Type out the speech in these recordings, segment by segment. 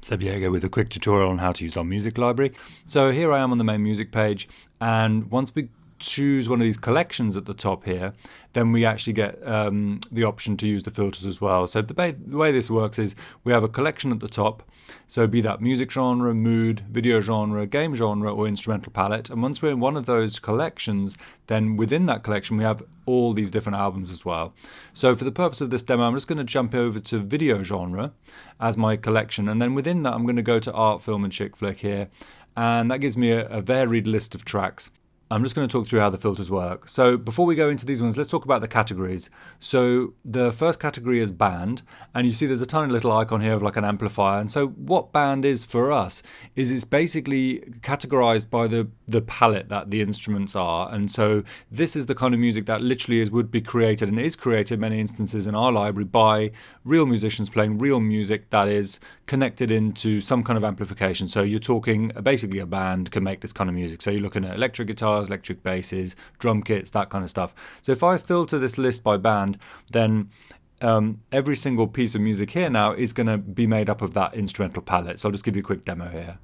Sebiego with a quick tutorial on how to use our music library. So here I am on the main music page, and once we choose one of these collections at the top here, then we actually get the option to use the filters as well. So the way this works is we have a collection at the top, so be that music genre, mood, video genre, game genre, or instrumental palette. And once we're in one of those collections, then within that collection we have all these different albums as well. So for the purpose of this demo, I'm just going to jump over to video genre as my collection, and then within that I'm going to go to art, film and chick flick here, and that gives me a varied list of tracks. I'm just going to talk through how the filters work. So before we go into these ones, let's talk about the categories. So the first category is band, and you see there's a tiny little icon here of like an amplifier. And so what band is for us is it's basically categorized by the palette that the instruments are. And so this is the kind of music that literally would be created and is created in many instances in our library by real musicians playing real music that is connected into some kind of amplification. So you're talking basically a band can make this kind of music. So you're looking at electric guitars, electric basses, drum kits, that kind of stuff. So if I filter this list by band, then every single piece of music here now is going to be made up of that instrumental palette. So I'll just give you a quick demo here.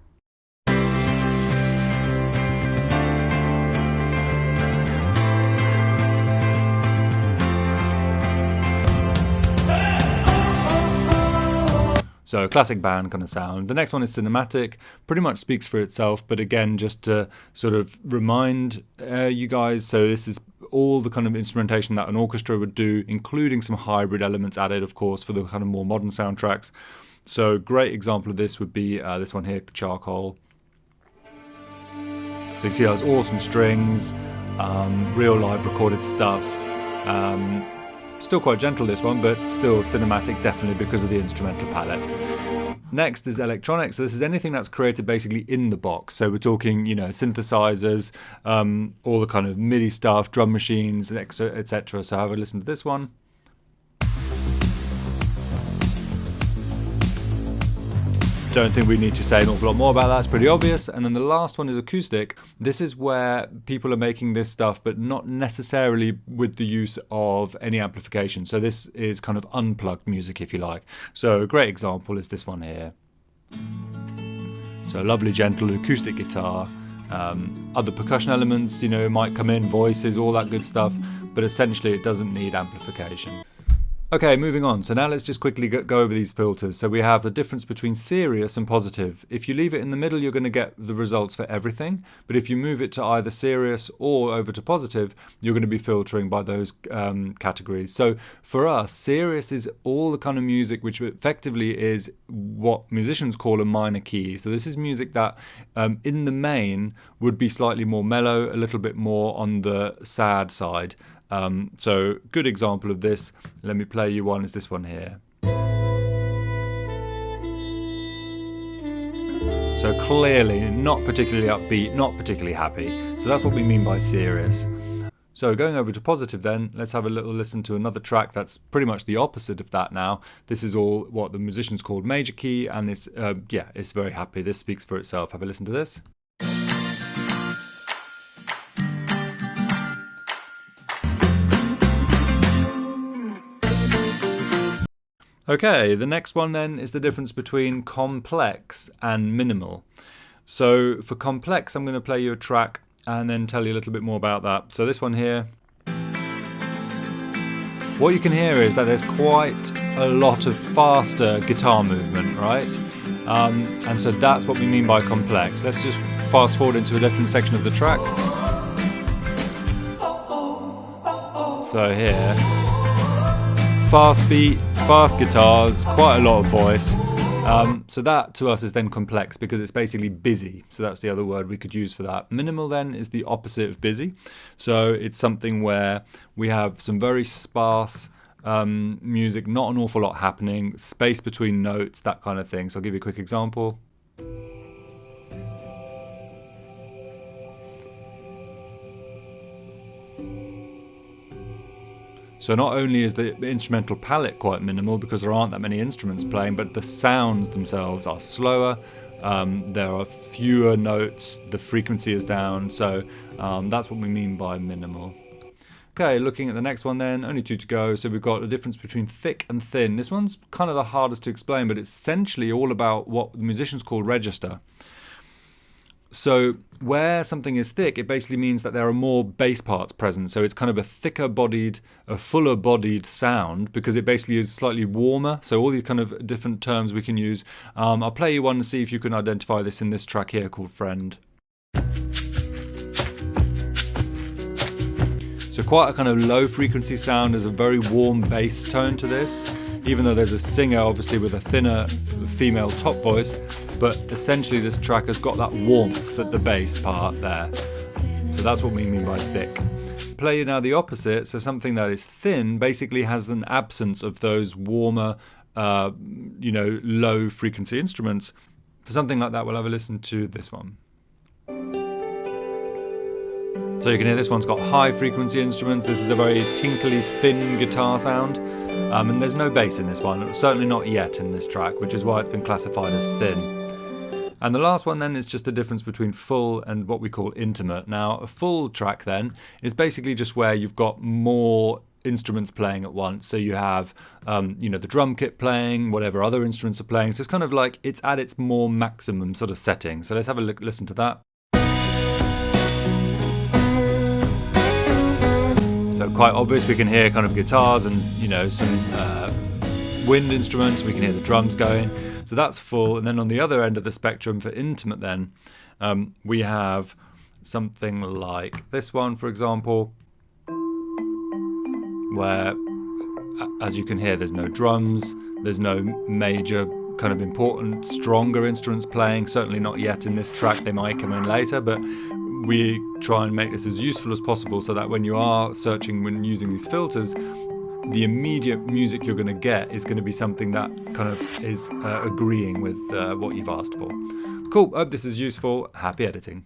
So classic band kind of sound. The next one is cinematic, pretty much speaks for itself, but again, just to sort of remind you guys, so this is all the kind of instrumentation that an orchestra would do, including some hybrid elements added, of course, for the kind of more modern soundtracks. So great example of this would be this one here, Charcoal. So you can see those awesome strings, real live recorded stuff. Still quite gentle this one, but still cinematic definitely because of the instrumental palette. Next is electronic. So this is anything that's created basically in the box. So we're talking, you know, synthesizers, all the kind of MIDI stuff, drum machines, etc. So have a listen to this one. Don't think we need to say an awful lot more about that, it's pretty obvious. And then the last one is acoustic. This is where people are making this stuff, but not necessarily with the use of any amplification. So this is kind of unplugged music, if you like. So a great example is this one here. So a lovely, gentle acoustic guitar. Other percussion elements, you know, might come in, voices, all that good stuff, but essentially it doesn't need amplification. Okay, moving on. So now let's just quickly go over these filters. So we have the difference between serious and positive. If you leave it in the middle, you're going to get the results for everything. But if you move it to either serious or over to positive, you're going to be filtering by those categories. So for us, serious is all the kind of music which effectively is what musicians call a minor key. So this is music that in the main would be slightly more mellow, a little bit more on the sad side. So good example of this, let me play you one, is this one here. So clearly not particularly upbeat, not particularly happy. So that's what we mean by serious. So going over to positive then, let's have a little listen to another track that's pretty much the opposite of that now. This is all what the musicians called major key, and it's, yeah, it's very happy. This speaks for itself. Have a listen to this. Okay, the next one then is the difference between complex and minimal. So for complex, I'm going to play you a track and then tell you a little bit more about that. So this one here, what you can hear is that there's quite a lot of faster guitar movement, right? And so that's what we mean by complex. Let's just fast forward into a different section of the track. So here, fast beat, fast guitars, quite a lot of voice. So that to us is then complex because it's basically busy. So that's the other word we could use for that. Minimal then is the opposite of busy. So it's something where we have some very sparse music, not an awful lot happening, space between notes, that kind of thing. So I'll give you a quick example. So not only is the instrumental palette quite minimal because there aren't that many instruments playing, but the sounds themselves are slower, there are fewer notes, the frequency is down, so that's what we mean by minimal. Okay, looking at the next one then, only 2 to go. So we've got a difference between thick and thin. This one's kind of the hardest to explain, but it's essentially all about what the musicians call register. So where something is thick, it basically means that there are more bass parts present. So it's kind of a thicker bodied, a fuller bodied sound, because it basically is slightly warmer. So all these kind of different terms we can use. I'll play you one and see if you can identify this in this track here called Friend. So quite a kind of low frequency sound. There's a very warm bass tone to this, even though there's a singer obviously with a thinner female top voice, but essentially this track has got that warmth at the bass part there. So that's what we mean by thick. Play now the opposite, so something that is thin basically has an absence of those warmer, low frequency instruments. For something like that, we'll have a listen to this one. So you can hear this one's got high frequency instruments. This is a very tinkly, thin guitar sound. And there's no bass in this one, certainly not yet in this track, which is why it's been classified as thin. And the last one then is just the difference between full and what we call intimate. Now, a full track then is basically just where you've got more instruments playing at once. So you have, the drum kit playing, whatever other instruments are playing. So it's kind of like it's at its more maximum sort of setting. So let's have a listen to that. So quite obvious, we can hear kind of guitars and some wind instruments. We can hear the drums going. So that's full. And then on the other end of the spectrum for intimate then, we have something like this one, for example, where, as you can hear, there's no drums, there's no major kind of important, stronger instruments playing, certainly not yet in this track. They might come in later, but we try and make this as useful as possible so that when you are searching, when using these filters, the immediate music you're going to get is going to be something that kind of is agreeing with what you've asked for. Cool, hope this is useful. Happy editing.